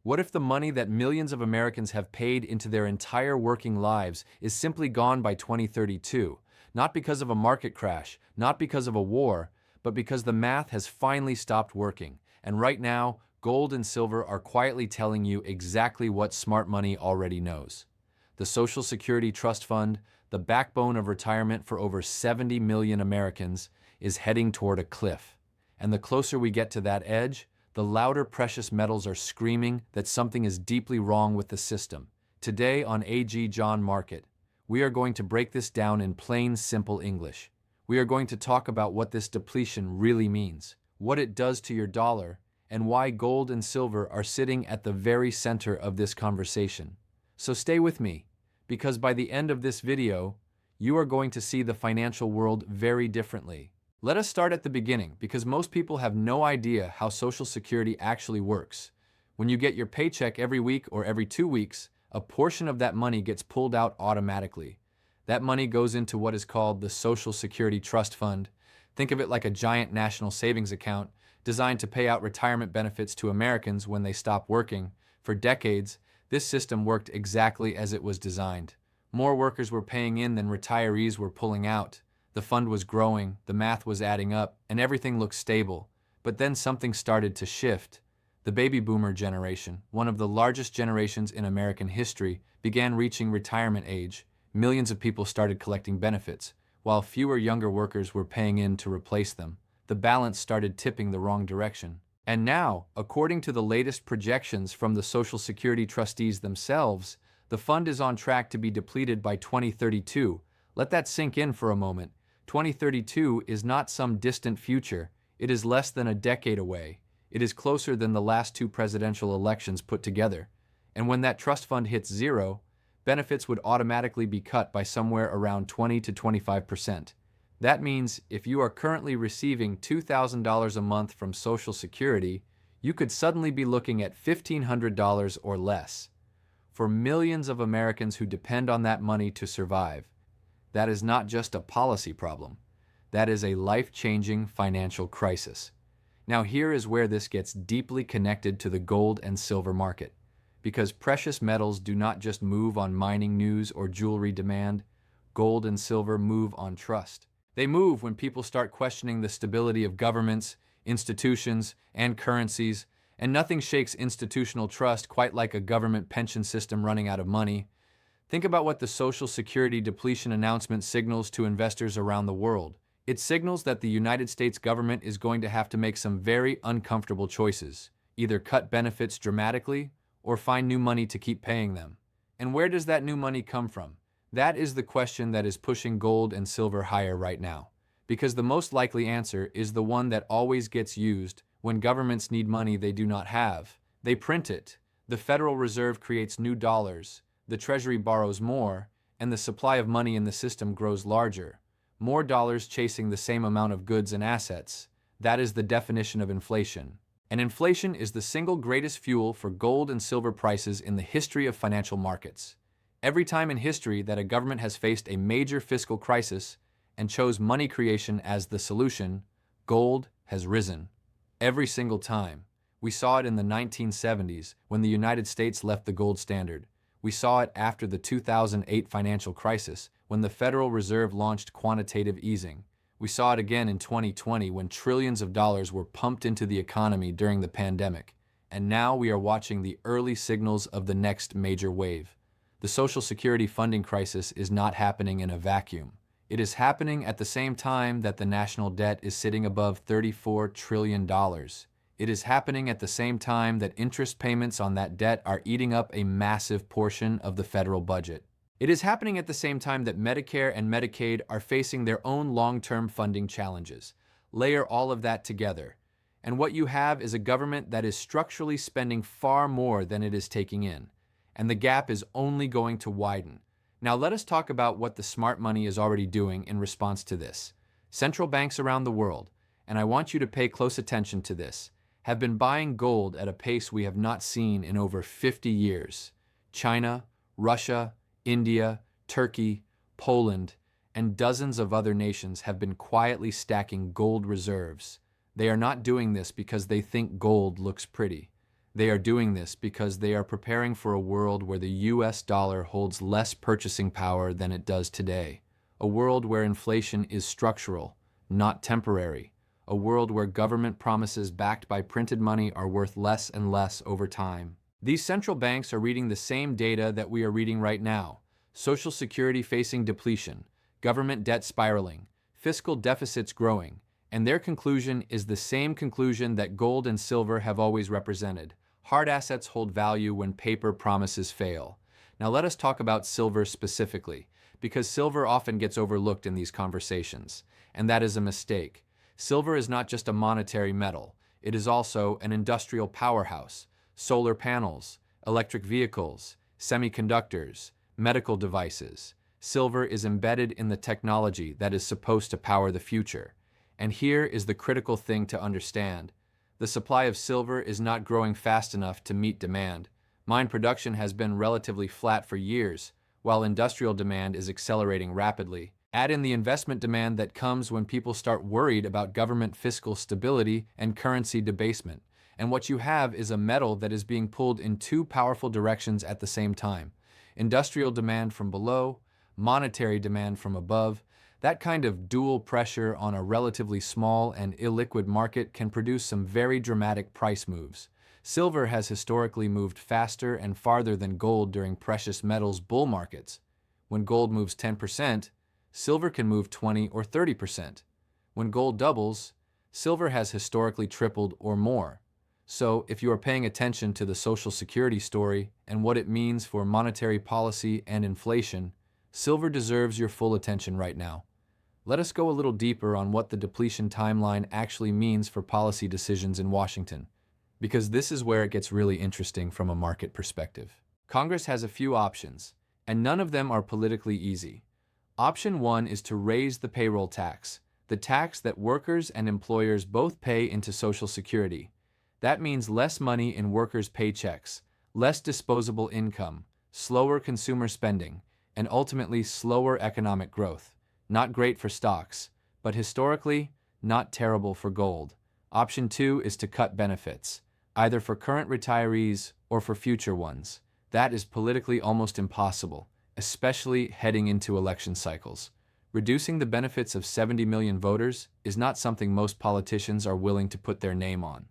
What if the money that millions of Americans have paid into their entire working lives is simply gone by 2032? Not because of a market crash, not because of a war, but because the math has finally stopped working. And right now, gold and silver are quietly telling you exactly what smart money already knows. The Social Security Trust Fund, the backbone of retirement for over 70 million Americans, is heading toward a cliff. And the closer we get to that edge, the louder precious metals are screaming that something is deeply wrong with the system. Today on AG John Market, we are going to break this down in plain, simple English. We are going to talk about what this depletion really means, what it does to your dollar, and why gold and silver are sitting at the very center of this conversation. So stay with me, because by the end of this video, you are going to see the financial world very differently. Let us start at the beginning, because most people have no idea how Social Security actually works. When you get your paycheck every week or every 2 weeks, a portion of that money gets pulled out automatically. That money goes into what is called the Social Security Trust Fund. Think of it like a giant national savings account designed to pay out retirement benefits to Americans when they stop working. For decades, this system worked exactly as it was designed. More workers were paying in than retirees were pulling out. The fund was growing, the math was adding up, and everything looked stable. But then something started to shift. The baby boomer generation, one of the largest generations in American history, began reaching retirement age. Millions of people started collecting benefits, while fewer younger workers were paying in to replace them. The balance started tipping the wrong direction. And now, according to the latest projections from the Social Security trustees themselves, the fund is on track to be depleted by 2032. Let that sink in for a moment. 2032 is not some distant future. It is less than a decade away. It is closer than the last 2 presidential elections put together. And when that trust fund hits zero, benefits would automatically be cut by somewhere around 20 to 25%. That means if you are currently receiving $2,000 a month from Social Security, you could suddenly be looking at $1,500 or less. For millions of Americans who depend on that money to survive, that is not just a policy problem. That is a life-changing financial crisis. Now here is where this gets deeply connected to the gold and silver market. Because precious metals do not just move on mining news or jewelry demand, gold and silver move on trust. They move when people start questioning the stability of governments, institutions, and currencies, and nothing shakes institutional trust quite like a government pension system running out of money. Think about what the Social Security depletion announcement signals to investors around the world. It signals that the United States government is going to have to make some very uncomfortable choices, either cut benefits dramatically or find new money to keep paying them. And where does that new money come from? That is the question that is pushing gold and silver higher right now. Because the most likely answer is the one that always gets used when governments need money they do not have. They print it. The Federal Reserve creates new dollars. The Treasury borrows more, and the supply of money in the system grows larger. More dollars chasing the same amount of goods and assets. That is the definition of inflation. And inflation is the single greatest fuel for gold and silver prices in the history of financial markets. Every time in history that a government has faced a major fiscal crisis and chose money creation as the solution, gold has risen. Every single time. We saw it in the 1970s when the United States left the gold standard. We saw it after the 2008 financial crisis when the Federal Reserve launched quantitative easing. We saw it again in 2020 when trillions of dollars were pumped into the economy during the pandemic. And now we are watching the early signals of the next major wave. The Social Security funding crisis is not happening in a vacuum. It is happening at the same time that the national debt is sitting above $34 trillion. It is happening at the same time that interest payments on that debt are eating up a massive portion of the federal budget. It is happening at the same time that Medicare and Medicaid are facing their own long-term funding challenges. Layer all of that together, and what you have is a government that is structurally spending far more than it is taking in, and the gap is only going to widen. Now let us talk about what the smart money is already doing in response to this. Central banks around the world, and I want you to pay close attention to this, have been buying gold at a pace we have not seen in over 50 years. China, Russia, India, Turkey, Poland, and dozens of other nations have been quietly stacking gold reserves. They are not doing this because they think gold looks pretty. They are doing this because they are preparing for a world where the US dollar holds less purchasing power than it does today. A world where inflation is structural, not temporary. A world where government promises backed by printed money are worth less and less over time. These central banks are reading the same data that we are reading right now. Social Security facing depletion, government debt spiraling, fiscal deficits growing, and their conclusion is the same conclusion that gold and silver have always represented. Hard assets hold value when paper promises fail. Now let us talk about silver specifically, because silver often gets overlooked in these conversations, and that is a mistake. Silver is not just a monetary metal, it is also an industrial powerhouse. Solar panels, electric vehicles, semiconductors, medical devices. Silver is embedded in the technology that is supposed to power the future. And here is the critical thing to understand. The supply of silver is not growing fast enough to meet demand. Mine production has been relatively flat for years, while industrial demand is accelerating rapidly. Add in the investment demand that comes when people start worried about government fiscal stability and currency debasement. And what you have is a metal that is being pulled in two powerful directions at the same time. Industrial demand from below, monetary demand from above. That kind of dual pressure on a relatively small and illiquid market can produce some very dramatic price moves. Silver has historically moved faster and farther than gold during precious metals bull markets. When gold moves 10%, silver can move 20 or 30%. When gold doubles, silver has historically tripled or more. So, if you are paying attention to the Social Security story and what it means for monetary policy and inflation, silver deserves your full attention right now. Let us go a little deeper on what the depletion timeline actually means for policy decisions in Washington, because this is where it gets really interesting from a market perspective. Congress has a few options, and none of them are politically easy. Option 1 is to raise the payroll tax, the tax that workers and employers both pay into Social Security. That means less money in workers' paychecks, less disposable income, slower consumer spending, and ultimately slower economic growth. Not great for stocks, but historically, not terrible for gold. Option 2 is to cut benefits, either for current retirees or for future ones. That is politically almost impossible, especially heading into election cycles. Reducing the benefits of 70 million voters is not something most politicians are willing to put their name on.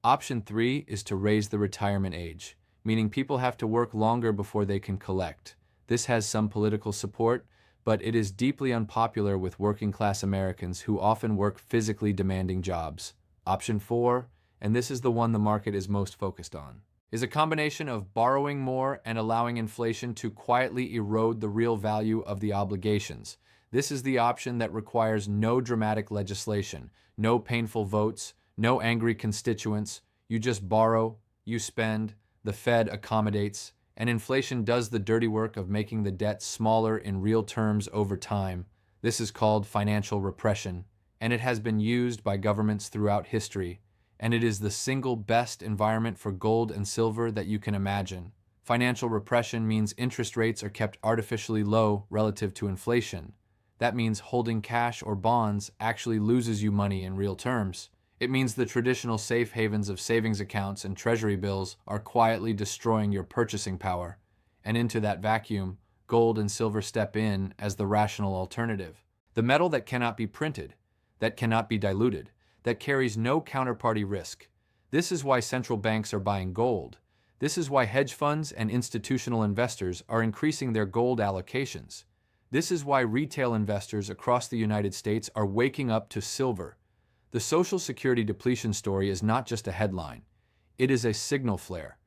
Option 3 is to raise the retirement age, meaning people have to work longer before they can collect. This has some political support, but it is deeply unpopular with working-class Americans who often work physically demanding jobs. Option 4, and this is the one the market is most focused on, is a combination of borrowing more and allowing inflation to quietly erode the real value of the obligations. This is the option that requires no dramatic legislation, no painful votes, no angry constituents. You just borrow, you spend, the Fed accommodates, and inflation does the dirty work of making the debt smaller in real terms over time. This is called financial repression, and it has been used by governments throughout history, and it is the single best environment for gold and silver that you can imagine. Financial repression means interest rates are kept artificially low relative to inflation. That means holding cash or bonds actually loses you money in real terms. It means the traditional safe havens of savings accounts and treasury bills are quietly destroying your purchasing power. And into that vacuum, gold and silver step in as the rational alternative. The metal that cannot be printed, that cannot be diluted, that carries no counterparty risk. This is why central banks are buying gold. This is why hedge funds and institutional investors are increasing their gold allocations. This is why retail investors across the United States are waking up to silver. The Social Security depletion story is not just a headline. It is a signal flare.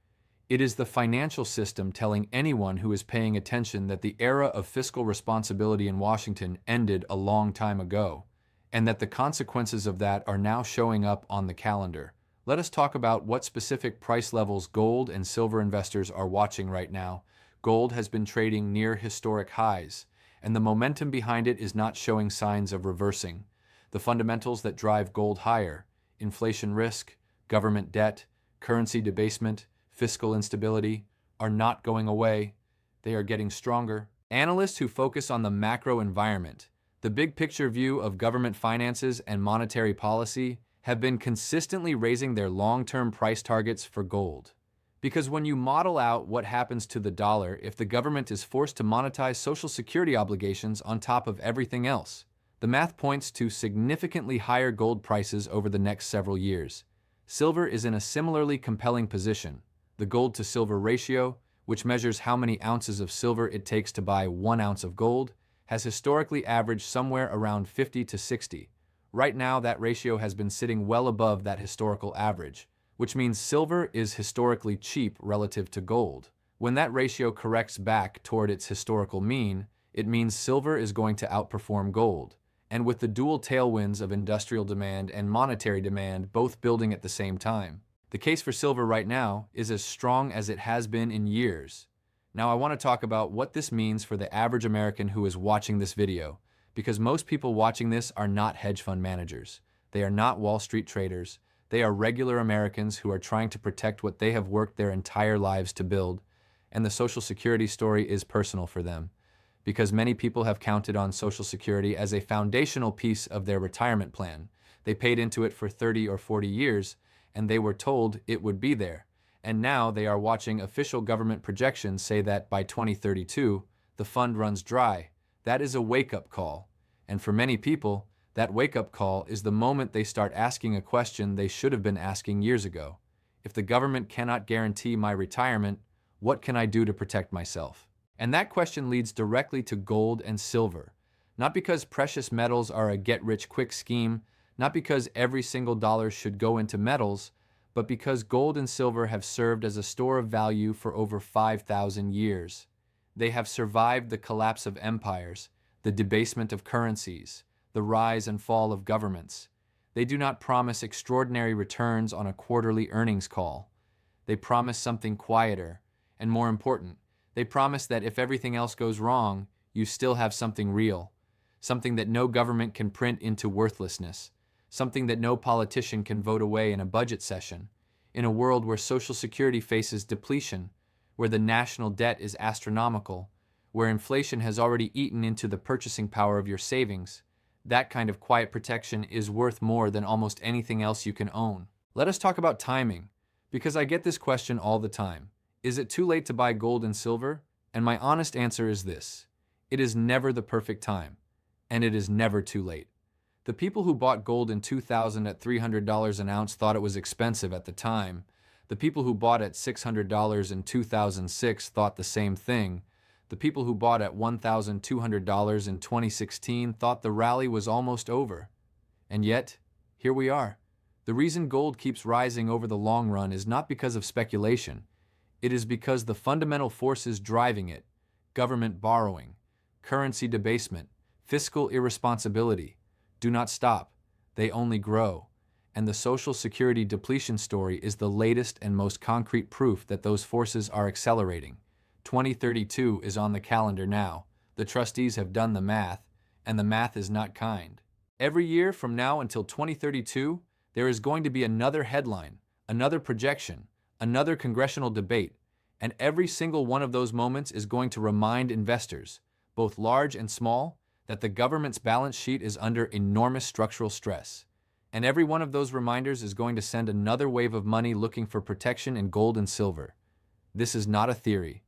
It is the financial system telling anyone who is paying attention that the era of fiscal responsibility in Washington ended a long time ago, and that the consequences of that are now showing up on the calendar. Let us talk about what specific price levels gold and silver investors are watching right now. Gold has been trading near historic highs, and the momentum behind it is not showing signs of reversing. The fundamentals that drive gold higher, inflation risk, government debt, currency debasement, fiscal instability, are not going away. They are getting stronger. Analysts who focus on the macro environment, the big picture view of government finances and monetary policy, have been consistently raising their long-term price targets for gold. Because when you model out what happens to the dollar if the government is forced to monetize Social Security obligations on top of everything else, the math points to significantly higher gold prices over the next several years. Silver is in a similarly compelling position. The gold-to-silver ratio, which measures how many ounces of silver it takes to buy 1 ounce of gold, has historically averaged somewhere around 50 to 60. Right now, that ratio has been sitting well above that historical average, which means silver is historically cheap relative to gold. When that ratio corrects back toward its historical mean, it means silver is going to outperform gold. And with the dual tailwinds of industrial demand and monetary demand both building at the same time, the case for silver right now is as strong as it has been in years. Now I want to talk about what this means for the average American who is watching this video, because most people watching this are not hedge fund managers. They are not Wall Street traders. They are regular Americans who are trying to protect what they have worked their entire lives to build, and the Social Security story is personal for them, because many people have counted on Social Security as a foundational piece of their retirement plan. They paid into it for 30 or 40 years, and they were told it would be there. And now they are watching official government projections say that by 2032, the fund runs dry. That is a wake-up call. And for many people, that wake-up call is the moment they start asking a question they should have been asking years ago. If the government cannot guarantee my retirement, what can I do to protect myself? And that question leads directly to gold and silver. Not because precious metals are a get-rich-quick scheme, not because every single dollar should go into metals, but because gold and silver have served as a store of value for over 5,000 years. They have survived the collapse of empires, the debasement of currencies, the rise and fall of governments. They do not promise extraordinary returns on a quarterly earnings call. They promise something quieter, and more important, they promise that if everything else goes wrong, you still have something real, something that no government can print into worthlessness, something that no politician can vote away in a budget session, in a world where Social Security faces depletion, where the national debt is astronomical, where inflation has already eaten into the purchasing power of your savings. That kind of quiet protection is worth more than almost anything else you can own. Let us talk about timing, because I get this question all the time. Is it too late to buy gold and silver? And my honest answer is this: it is never the perfect time, and it is never too late. The people who bought gold in 2000 at $300 an ounce thought it was expensive at the time. The people who bought at $600 in 2006 thought the same thing. The people who bought at $1,200 in 2016 thought the rally was almost over. And yet, here we are. The reason gold keeps rising over the long run is not because of speculation. It is because the fundamental forces driving it, government borrowing, currency debasement, fiscal irresponsibility, do not stop. They only grow. And the Social Security depletion story is the latest and most concrete proof that those forces are accelerating. 2032 is on the calendar now. The trustees have done the math, and the math is not kind. Every year from now until 2032, there is going to be another headline, another projection, another congressional debate, and every single one of those moments is going to remind investors, both large and small, that the government's balance sheet is under enormous structural stress. And every one of those reminders is going to send another wave of money looking for protection in gold and silver. This is not a theory.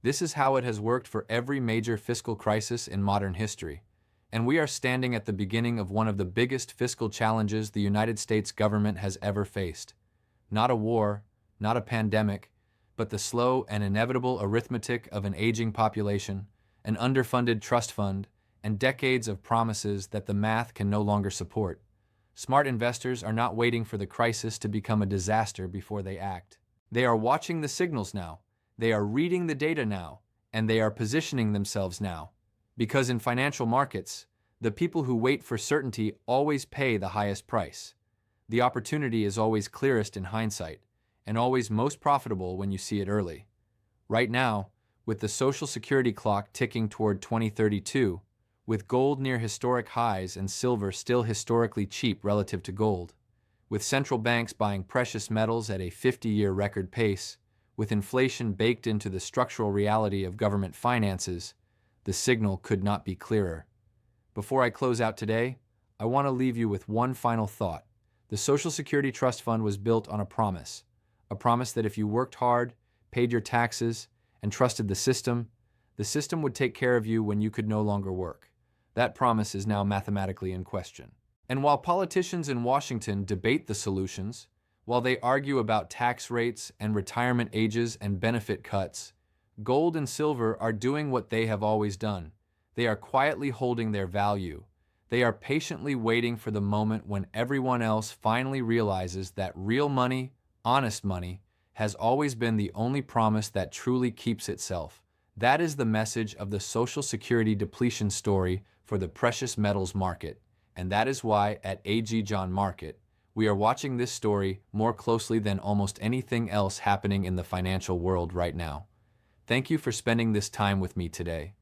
This is how it has worked for every major fiscal crisis in modern history. And we are standing at the beginning of one of the biggest fiscal challenges the United States government has ever faced. Not a war, not a pandemic, but the slow and inevitable arithmetic of an aging population, an underfunded trust fund, and decades of promises that the math can no longer support. Smart investors are not waiting for the crisis to become a disaster before they act. They are watching the signals now, they are reading the data now, and they are positioning themselves now. Because in financial markets, the people who wait for certainty always pay the highest price. The opportunity is always clearest in hindsight, and always most profitable when you see it early. Right now, with the Social Security clock ticking toward 2032, with gold near historic highs and silver still historically cheap relative to gold, with central banks buying precious metals at a 50-year record pace, with inflation baked into the structural reality of government finances, the signal could not be clearer. Before I close out today, I want to leave you with one final thought. The Social Security Trust Fund was built on a A promise that if you worked hard, paid your taxes, and trusted the system would take care of you when you could no longer work. That promise is now mathematically in question. And while politicians in Washington debate the solutions, while they argue about tax rates and retirement ages and benefit cuts, gold and silver are doing what they have always done. They are quietly holding their value. They are patiently waiting for the moment when everyone else finally realizes that real money, honest money, has always been the only promise that truly keeps itself. That is the message of the Social Security depletion story for the precious metals market. And that is why at AG John Market, we are watching this story more closely than almost anything else happening in the financial world right now. Thank you for spending this time with me today.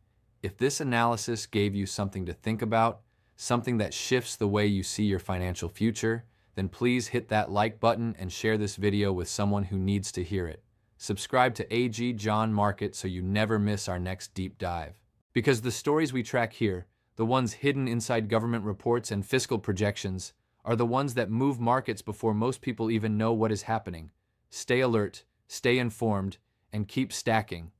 If this analysis gave you something to think about, something that shifts the way you see your financial future, then please hit that like button and share this video with someone who needs to hear it. Subscribe to AG John Market so you never miss our next deep dive. Because the stories we track here, the ones hidden inside government reports and fiscal projections, are the ones that move markets before most people even know what is happening. Stay alert, stay informed, and keep stacking.